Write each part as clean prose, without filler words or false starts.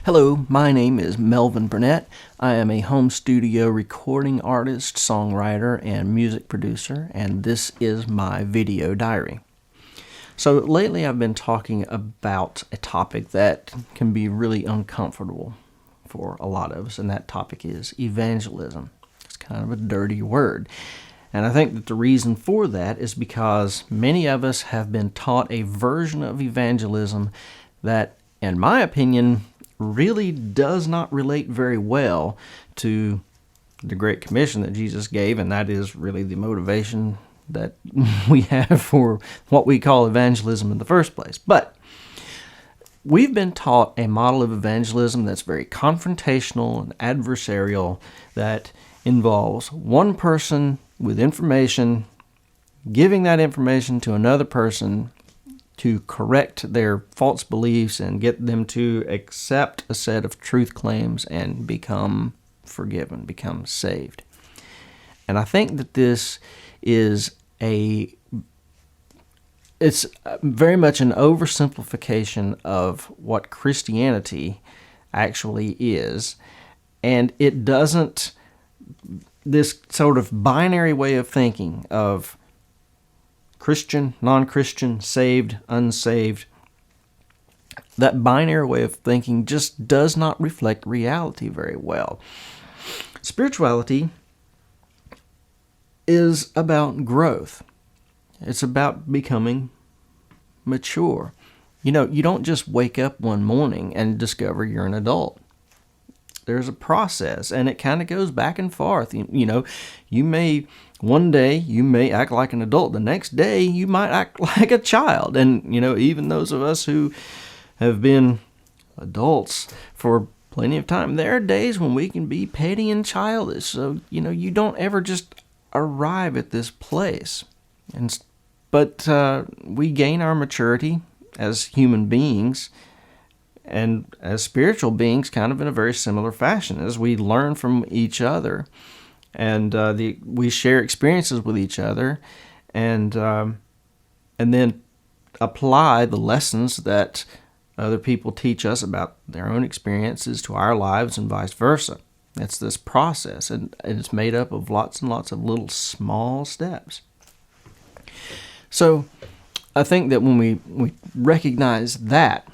Hello, my name is M.W.Burnette. I am a home studio recording artist, songwriter, and music producer, and this is my video diary. So lately I've been talking about a topic that can be really uncomfortable for a lot of us, and that topic is evangelism. It's kind of a dirty word. And I think that the reason for that is because many of us have been taught a version of evangelism that, in my opinion, really does not relate very well to the Great Commission that Jesus gave, and that is really the motivation that we have for what we call evangelism in the first place. But we've been taught a model of evangelism that's very confrontational and adversarial, that involves one person with information, giving that information to another person to correct their false beliefs and get them to accept a set of truth claims and become forgiven, become saved. And I think that this is it's very much an oversimplification of what Christianity actually is, and it doesn't, this sort of binary way of thinking of Christian, non-Christian, saved, unsaved, that binary way of thinking just does not reflect reality very well. Spirituality is about growth. It's about becoming mature. You know, you don't just wake up one morning and discover you're an adult. There's a process, and it kind of goes back and forth. You know, one day you may act like an adult. The next day you might act like a child. And, you know, even those of us who have been adults for plenty of time, there are days when we can be petty and childish. So, you know, you don't ever just arrive at this place. But we gain our maturity as human beings and as spiritual beings kind of in a very similar fashion, as we learn from each other, and we share experiences with each other, and then apply the lessons that other people teach us about their own experiences to our lives, and vice versa. It's this process, and it's made up of lots and lots of little small steps. So I think that when we recognize that,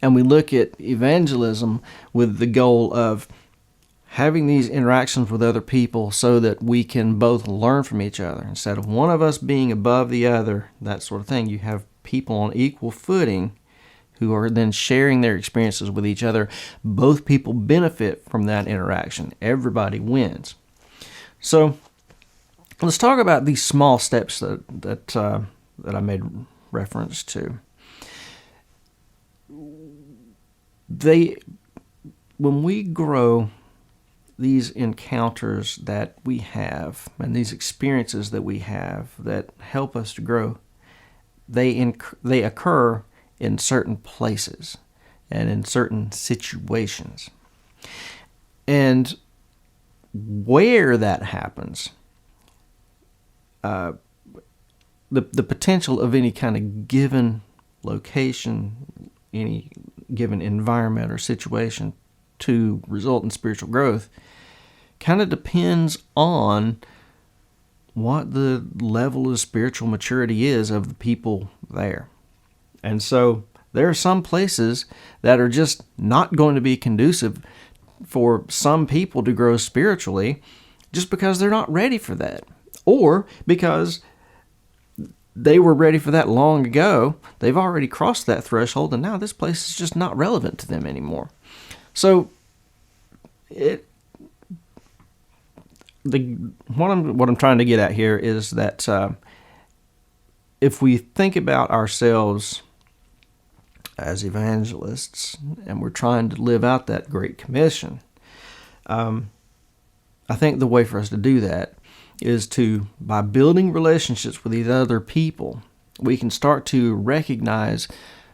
and we look at evangelism with the goal of having these interactions with other people so that we can both learn from each other, instead of one of us being above the other, that sort of thing. You have people on equal footing who are then sharing their experiences with each other. Both people benefit from that interaction. Everybody wins. So let's talk about these small steps that I made reference to. When we grow, these encounters that we have and these experiences that we have that help us to grow, they occur in certain places and in certain situations. And where that happens, the potential of any kind of given location, any given environment or situation to result in spiritual growth kind of depends on what the level of spiritual maturity is of the people there. And so there are some places that are just not going to be conducive for some people to grow spiritually just because they're not ready for that, or because they were ready for that long ago. They've already crossed that threshold, and now this place is just not relevant to them anymore. So, what I'm trying to get at here is that if we think about ourselves as evangelists and we're trying to live out that Great Commission, I think the way for us to do that is by building relationships with these other people, we can start to recognize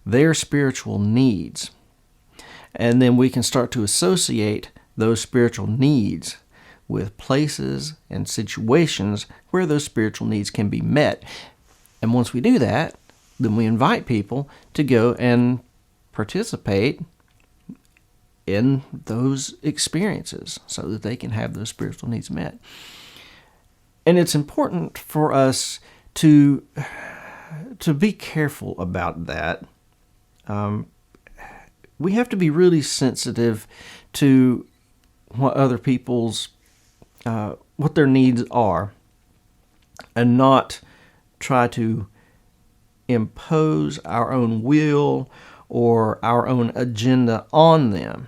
their spiritual needs. And then we can start to associate those spiritual needs with places and situations where those spiritual needs can be met. And once we do that, then we invite people to go and participate in those experiences so that they can have those spiritual needs met. And it's important for us to be careful about that. We have to be really sensitive to what other people's what their needs are, and not try to impose our own will or our own agenda on them,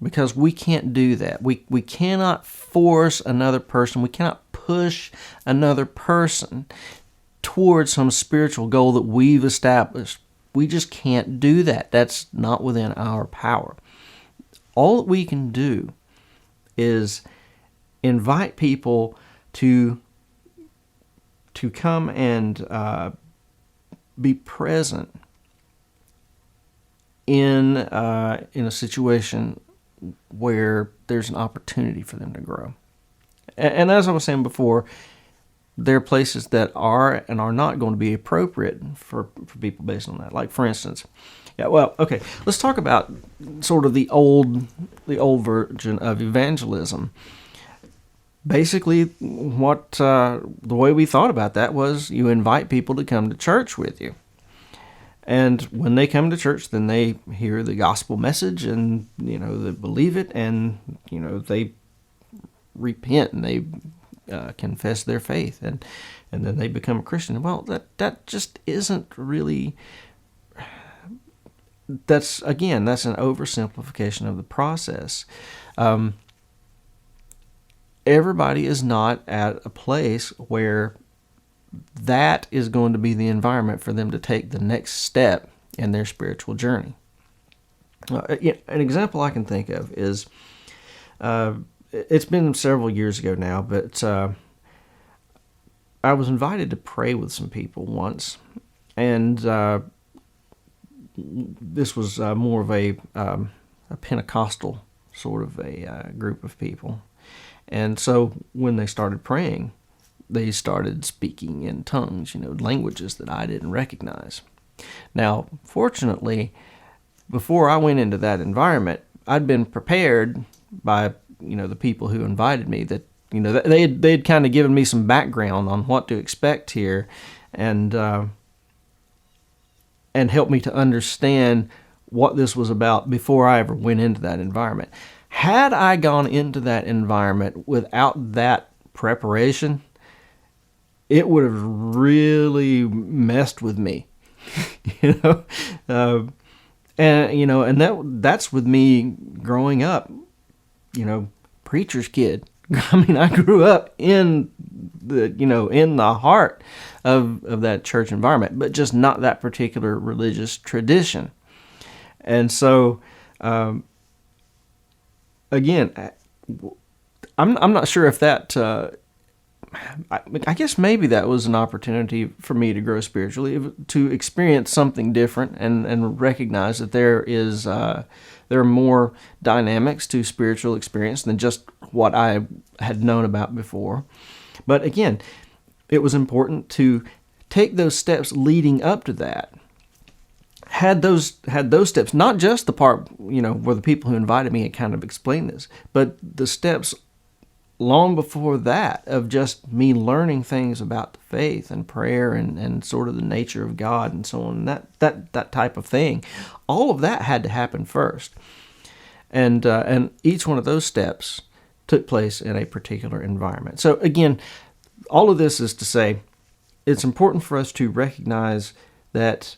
because we can't do that. We cannot force another person. We cannot push another person towards some spiritual goal that we've established. We just can't do that. That's not within our power. All that we can do is invite people to come and be present in a situation where there's an opportunity for them to grow. And as I was saying before, there are places that are and are not going to be appropriate for people based on that. Like, for instance, let's talk about sort of the old version of evangelism. Basically, what the way we thought about that was you invite people to come to church with you. And when they come to church, then they hear the gospel message, and they believe it, and they repent, and they confess their faith, and then they become a Christian. Well, that just isn't really. That's an oversimplification of the process. Everybody is not at a place where that is going to be the environment for them to take the next step in their spiritual journey. An example I can think of is, it's been several years ago now, but I was invited to pray with some people once, and this was more of a Pentecostal sort of a group of people. And so when they started praying, they started speaking in tongues, languages that I didn't recognize. Now, fortunately, before I went into that environment, I'd been prepared by, the people who invited me, that, they'd kind of given me some background on what to expect here, and helped me to understand what this was about before I ever went into that environment. Had I gone into that environment without that preparation, it would have really messed with me, and that's with me growing up, preacher's kid. I mean, I grew up in the heart of that church environment, but just not that particular religious tradition. And so, again, I'm not sure if that. I guess maybe that was an opportunity for me to grow spiritually, to experience something different, and recognize that there are more dynamics to spiritual experience than just what I had known about before. But again, it was important to take those steps leading up to that. Had those steps, not just the part, where the people who invited me had kind of explained this, but the steps long before that of just me learning things about the faith and prayer and sort of the nature of God and so on, that type of thing. All of that had to happen first. And each one of those steps took place in a particular environment. So again, all of this is to say, it's important for us to recognize that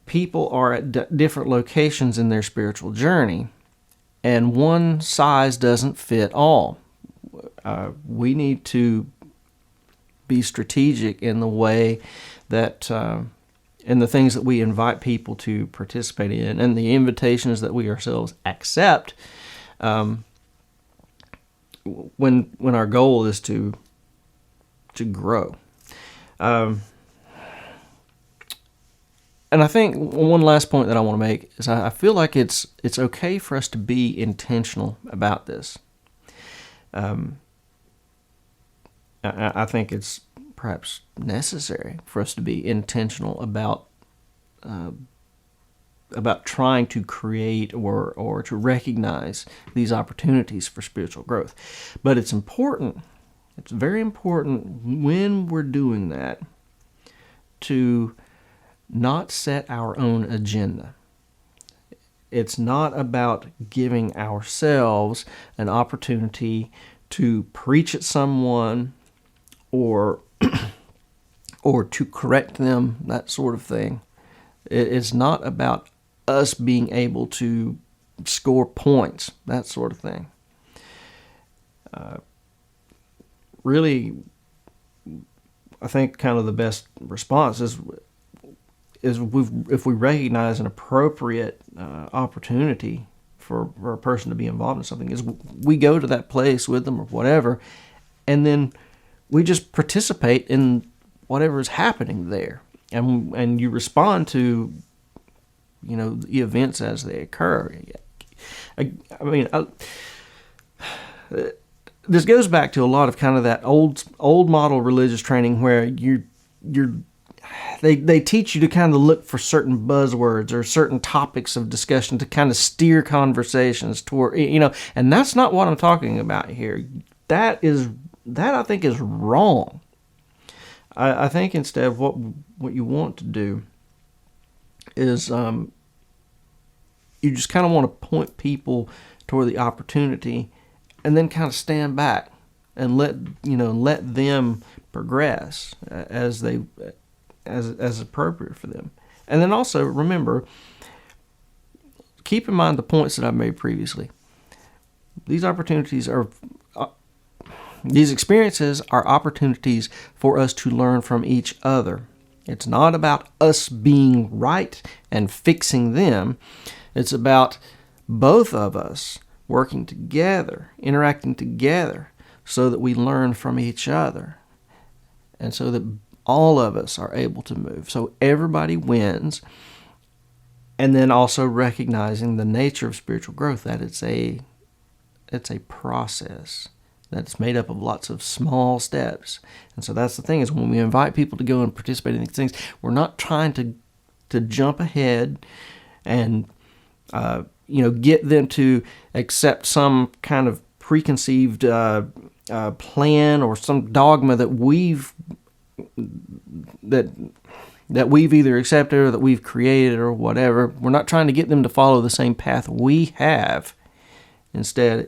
people are at different locations in their spiritual journey, and one size doesn't fit all. We need to be strategic in the way that, in the things that we invite people to participate in, and the invitations that we ourselves accept, when our goal is to grow. And I think one last point that I want to make is I feel like it's okay for us to be intentional about this. I think it's perhaps necessary for us to be intentional about about trying to create or to recognize these opportunities for spiritual growth. But it's important, it's very important when we're doing that to not set our own agenda. It's not about giving ourselves an opportunity to preach at someone or or to correct them, that sort of thing. It's not about us being able to score points, that sort of thing. Really, I think kind of the best response is if we recognize an appropriate opportunity for a person to be involved in something, is we go to that place with them or whatever, and then we just participate in whatever is happening there, and you respond to, you know, the events as they occur. This goes back to a lot of kind of that old model religious training where they teach you to kind of look for certain buzzwords or certain topics of discussion to kind of steer conversations toward, you know, and that's not what I'm talking about here. That I think is wrong. I think instead what you want to do is you just kind of want to point people toward the opportunity, and then kind of stand back and let them progress as appropriate for them. And then also remember, keep in mind the points that I made previously. These experiences are opportunities for us to learn from each other. It's not about us being right and fixing them. It's about both of us working together, interacting together, so that we learn from each other, and so that all of us are able to move. So everybody wins. And then also recognizing the nature of spiritual growth, that it's a process that's made up of lots of small steps. And so that's the thing, is when we invite people to go and participate in these things, we're not trying to jump ahead and get them to accept some kind of preconceived plan or some dogma that we've either accepted or that we've created or whatever. We're not trying to get them to follow the same path we have. Instead,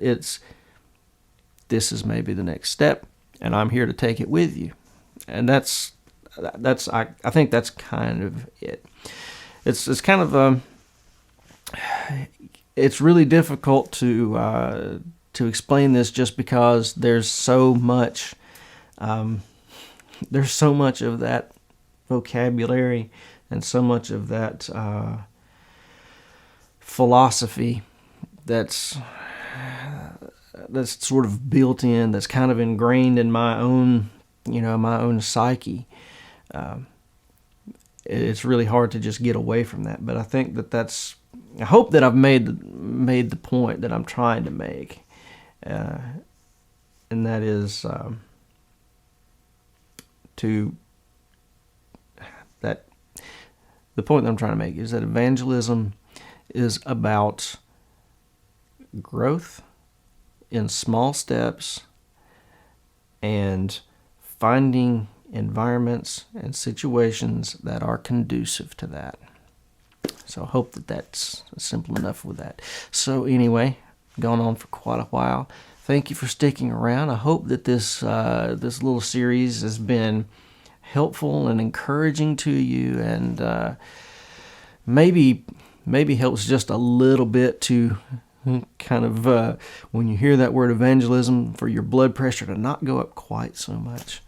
this is maybe the next step, and I'm here to take it with you. And I think that's kind of it. It's kind of it's really difficult to explain this, just because there's so much of that vocabulary and so much of that philosophy that's sort of built in, that's kind of ingrained in my own psyche. It's really hard to just get away from that. But I think I hope that I've made the point that I'm trying to make, and that is the point that I'm trying to make is that evangelism is about growth in small steps and finding environments and situations that are conducive to that. So I hope that that's simple enough with that. So anyway, gone on for quite a while. Thank you for sticking around. I hope that this little series has been helpful and encouraging to you, and maybe helps just a little bit to kind of when you hear that word evangelism, for your blood pressure to not go up quite so much,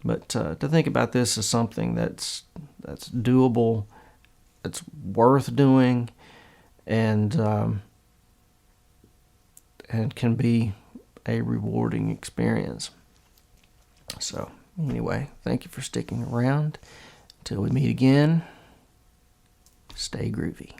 but to think about this as something that's doable, it's worth doing, and can be a rewarding experience. So anyway, thank you for sticking around. Until we meet again, stay groovy.